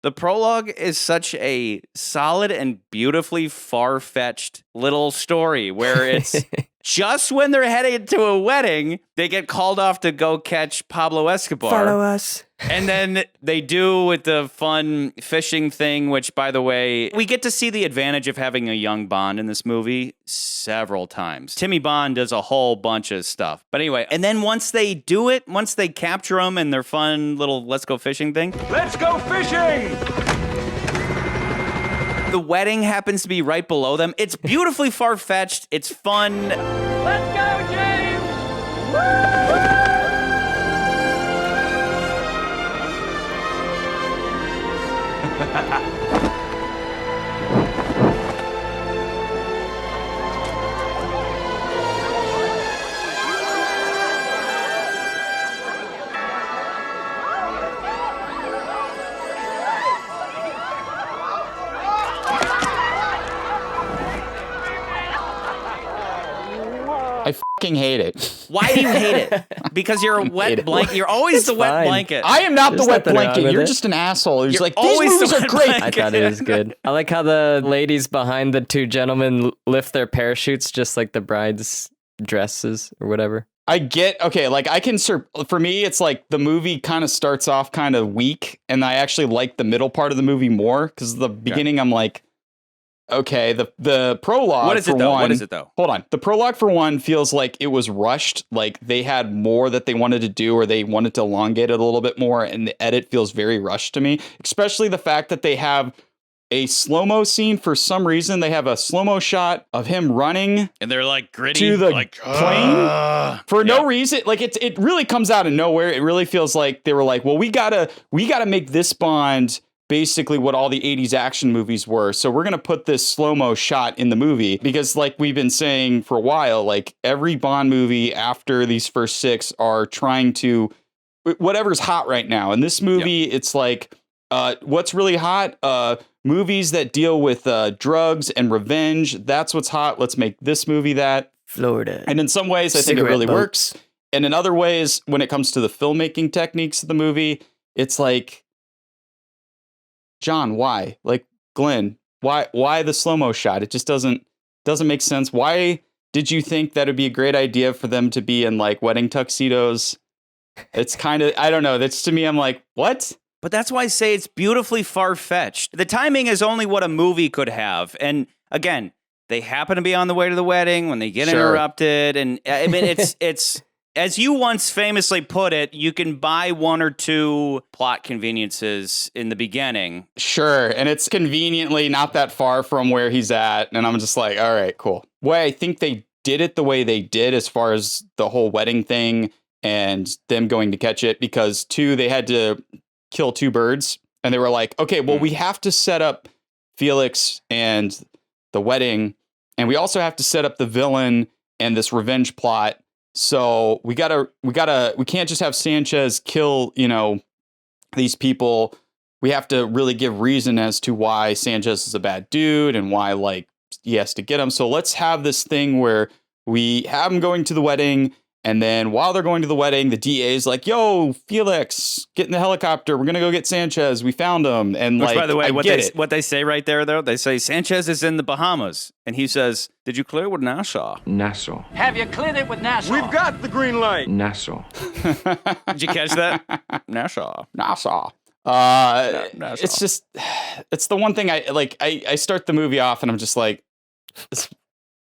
The prologue is such a solid and beautifully far-fetched little story where it's just when they're headed to a wedding, they get called off to go catch Pablo Escobar. Follow us. And then they do with the fun fishing thing, which, by the way, we get to see the advantage of having a young Bond in this movie several times. Timmy Bond does a whole bunch of stuff. But anyway, and then once they do it, once they capture them in their fun little let's go fishing thing. Let's go fishing! The wedding happens to be right below them. It's beautifully far-fetched. It's fun. Let's go, James! Woo! I fucking hate it. Why do you hate it? Because you're a wet blanket. You're always the wet fine. blanket. I am not the There's wet nothing wrong blanket. with You're it. just an asshole. You're You're like, always these movies the are wet great. blanket. I thought it was good. I like how the ladies behind the two gentlemen lift their parachutes just like the bride's dresses or whatever. I get, okay, like I can, for me, it's like the movie kind of starts off kind of weak, and I actually like the middle part of the movie more, because the beginning I'm like, okay, the prologue. What is it though? What is it though? Hold on. The prologue for one feels like it was rushed, like they had more that they wanted to do, or they wanted to elongate it a little bit more, and the edit feels very rushed to me, especially the fact that they have a slow-mo scene. For some reason, they have a slow-mo shot of him running And they're like gritty to the like, plane for no reason. Like it really comes out of nowhere. It really feels like they were like, well, we gotta make this Bond basically what all the 80s action movies were. So we're gonna put this slow-mo shot in the movie, because like we've been saying for a while, like every Bond movie after these first 6 are trying to whatever's hot right now. In this movie, it's like what's really hot? Movies that deal with drugs and revenge. That's what's hot. Let's make this movie that. Florida. And in some ways, I think it Cigarette really boats. works. And in other ways, when it comes to the filmmaking techniques of the movie, it's like, John, why? Like, Glenn, why the slow-mo shot? It just doesn't make sense. Why did you think that would be a great idea for them to be in like wedding tuxedos? It's kind of, I don't know. That's, to me, I'm like, what? But that's why I say it's beautifully far-fetched. The timing is only what a movie could have. And again, they happen to be on the way to the wedding when they get interrupted. And I mean, it's as you once famously put it, you can buy 1 or 2 plot conveniences in the beginning. Sure. And it's conveniently not that far from where he's at. And I'm just like, all right, cool. Why I think they did it the way they did as far as the whole wedding thing and them going to catch it, because 2, they had to kill 2 birds, and they were like, okay, well, we have to set up Felix and the wedding, and we also have to set up the villain and this revenge plot. So we can't just have Sanchez kill, these people. We have to really give reason as to why Sanchez is a bad dude and why, like, he has to get him. So let's have this thing where we have him going to the wedding, and then while they're going to the wedding, the DA is like, yo, Felix, get in the helicopter. We're going to go get Sanchez. We found him. And Which, like, by the way, what they say right there, though, they say Sanchez is in the Bahamas. And he says, did you clear it with Nassau? Nassau. Have you cleared it with Nassau? We've got the green light. Nassau. Did you catch that? Nassau. Nassau. Nassau. It's just, it's the one thing I start the movie off and I'm just like,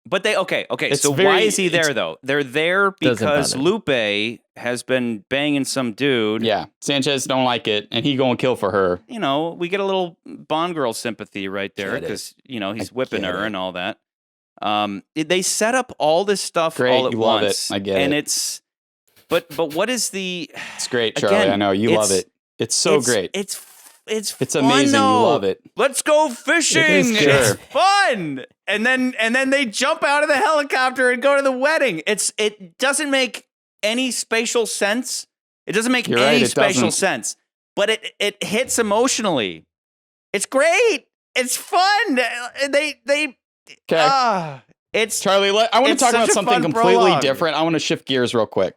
But okay. It's So very- why is he there, it's- though? They're there Doesn't because bother. Lupe has been banging some dude. yeah, Sanchez don't like it, and he gonna kill for her. We get a little Bond girl sympathy right there Get it. because, he's whipping get her it. and all that. They set up all this stuff Great, all at you love it. once. I get and it. it's, but what is the, It's great, Charlie. Again, I know you love it's- it. It's so great. It's It's fun, amazing. though. You love it. Let's go fishing. It is good. It's fun. And then they jump out of the helicopter and go to the wedding. It doesn't make any spatial sense. It doesn't make You're any right, it spatial doesn't. sense. But it hits emotionally. It's great. It's fun. Okay. It's Charlie, I want to it's talk about such a something fun completely prologue. different. I want to shift gears real quick.